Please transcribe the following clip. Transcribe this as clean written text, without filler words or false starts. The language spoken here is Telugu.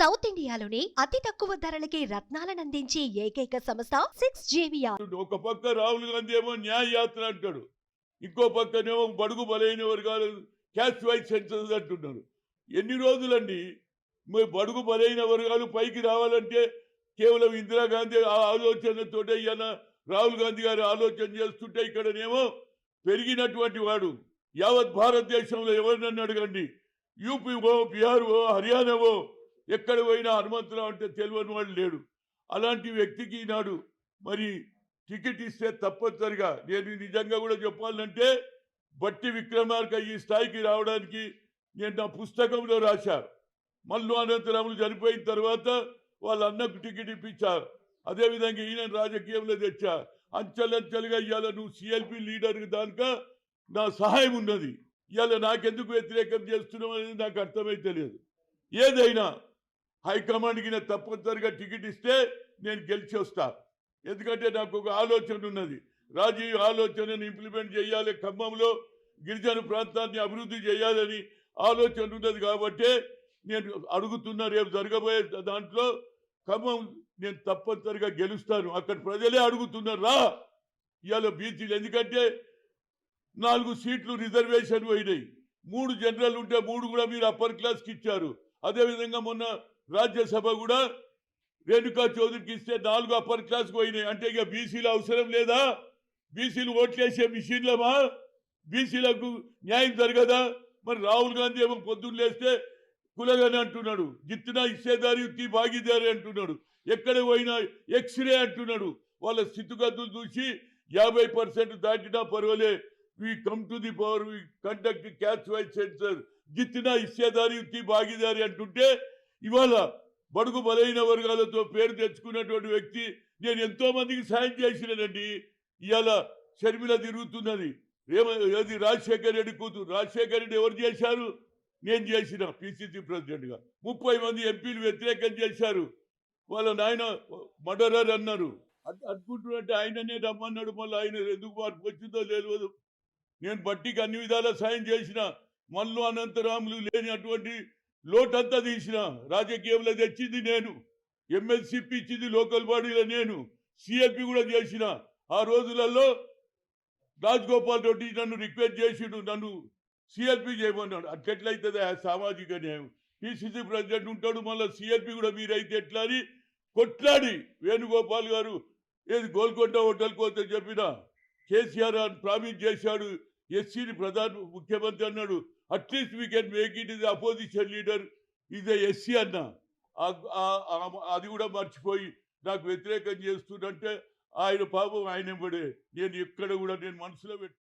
సౌత్ ఇండియాలోని అతి తక్కువ ధరలకి రత్నాలనందించే ఏకైక సంస్థ 6JVR. ఒక పక్క రాహుల్ గాంధీ ఏమో న్యాయ యాత్ర అంటాడు, ఇంకో పక్కనేమో బడుగు బలైన వర్గాలు క్యాస్ట్ వైజ్ సెన్సస్ అంటున్నారు. ఎన్ని రోజులండి బడుగు బలైన వర్గాలు పైకి రావాలంటే కేవలం ఇందిరాగాంధీ ఆ ఆలోచనతోటే ఇవాళ రాహుల్ గాంధీ గారు ఆలోచన చేస్తుంటే ఇక్కడనేమో పెరిగినటువంటి వాడు యావత్ భారతదేశంలో ఎవరినన్ను అడగండి, యూపీఓ బీహార్ఓ హర్యానావో ఎక్కడ పోయినా హనుమంతరావు అంటే తెలియని వాడు లేడు. అలాంటి వ్యక్తికి ఈనాడు మరి టికెట్ ఇస్తే తప్పనిసరిగా నేను నిజంగా కూడా చెప్పాలంటే బట్టి విక్రమార్క ఈ స్థాయికి రావడానికి నేను నా పుస్తకంలో రాశాను. మల్లు అనంతరాములు చనిపోయిన తర్వాత వాళ్ళ అన్నకు టికెట్ ఇప్పించారు. అదేవిధంగా ఈయన రాజకీయంలో తెచ్చా. అంచెలంచెలుగా ఇవాళ నువ్వు సిఎల్పి లీడర్ దానిక నా సహాయం ఉన్నది. ఇవాళ నాకెందుకు వ్యతిరేకం చేస్తున్నావు అనేది నాకు అర్థమైతే తెలియదు. ఏదైనా హైకమాండ్కి నేను తప్పనిసరిగా టికెట్ ఇస్తే నేను గెలిచి వస్తా. ఎందుకంటే నాకు ఒక ఆలోచన ఉన్నది, రాజీవ్ ఆలోచనను ఇంప్లిమెంట్ చేయాలి, ఖమ్మంలో గిరిజన ప్రాంతాన్ని అభివృద్ధి చేయాలని ఆలోచన ఉన్నది. కాబట్టి నేను అడుగుతున్నా, రేపు జరగబోయే దాంట్లో ఖమ్మం నేను తప్పనిసరిగా గెలుస్తాను. అక్కడ ప్రజలే అడుగుతున్నారు రా ఇవాళ బీసీలు. ఎందుకంటే 4 సీట్లు రిజర్వేషన్ పోయినాయి, 3 జనరల్ ఉంటే 3 కూడా మీరు అప్పర్ క్లాస్కి ఇచ్చారు. అదేవిధంగా మొన్న రాజ్యసభ కూడా రేణుకా చౌదరికి ఇస్తే 4 అప్పర్ క్లాస్కి పోయినాయి. అంటే ఇక బీసీలు అవసరం లేదా? బీసీలు ఓట్లేసే మిషన్లమా? బీసీలకు న్యాయం జరగదా? మరి రాహుల్ గాంధీ ఏమో పొద్దున్న లేస్తే కులగని అంటున్నాడు, జిత్తున ఇచ్చేదారి ఉత్తి భాగీదారి అంటున్నాడు, ఎక్కడ పోయినా ఎక్స్రే అంటున్నాడు. వాళ్ళ స్థితిగతులు చూసి 50% దాటినా పర్వాలే, we come to the power, we conduct caste wise census, జిత్తున ఇచ్చేదారి ఉత్తి భాగీదారి అంటుంటే ఇవాళ బడుగు బలైన వర్గాలతో పేరు తెచ్చుకున్నటువంటి వ్యక్తి నేను ఎంతో మందికి సాయం చేసినానండి. ఇవాళ షర్మిల తిరుగుతున్నది, ఏది రాజశేఖర రెడ్డి కూతురు. రాజశేఖర రెడ్డి ఎవరు చేశారు? నేను చేసిన పిసిసి ప్రెసిడెంట్గా. 30 మంది ఎంపీలు వ్యతిరేకం చేశారు. వాళ్ళ నాయన మర్డరర్ అన్నారు. అనుకుంటున్నట్టే ఆయననే రమ్మన్నాడు. మళ్ళీ ఆయన ఎందుకు మార్పు వచ్చిందో తెలియదు. నేను బట్టికి అన్ని విధాలా సాయం చేసిన. మల్లు అనంతరాములు లేని అటువంటి లోటంతా తీసిన. రాజకీయంలో తెచ్చింది నేను, ఎమ్మెల్సీ ఇచ్చింది లోకల్ బాడీలో నేను, సిఎల్పి కూడా చేసిన. ఆ రోజులలో రాజగోపాల్ రెడ్డి నన్ను రిక్వెస్ట్ చేసిండు, నన్ను సిఎల్పి చేయమన్నాడు. అట్లయితుంది సామాజిక న్యాయం. పిసిసి ప్రెసిడెంట్ ఉంటాడు, మళ్ళీ సిఎల్పి కూడా మీరైతే ఎట్లా అని కొట్లాడి వేణుగోపాల్ గారు ఏది గోల్కొండ హోటల్కి వస్తే చెప్పిన కేసీఆర్ అని ప్రామిస్ చేశాడు, ఎస్సీని ముఖ్యమంత్రి అన్నాడు. At least we can make it is opposition leader is SC అన్న. అది కూడా మర్చిపోయి నాకు వ్యతిరేకం చేస్తుందంటే ఆయన పాపం ఆయన పడే. నేను ఎక్కడ కూడా నేను మనసులో పెట్టి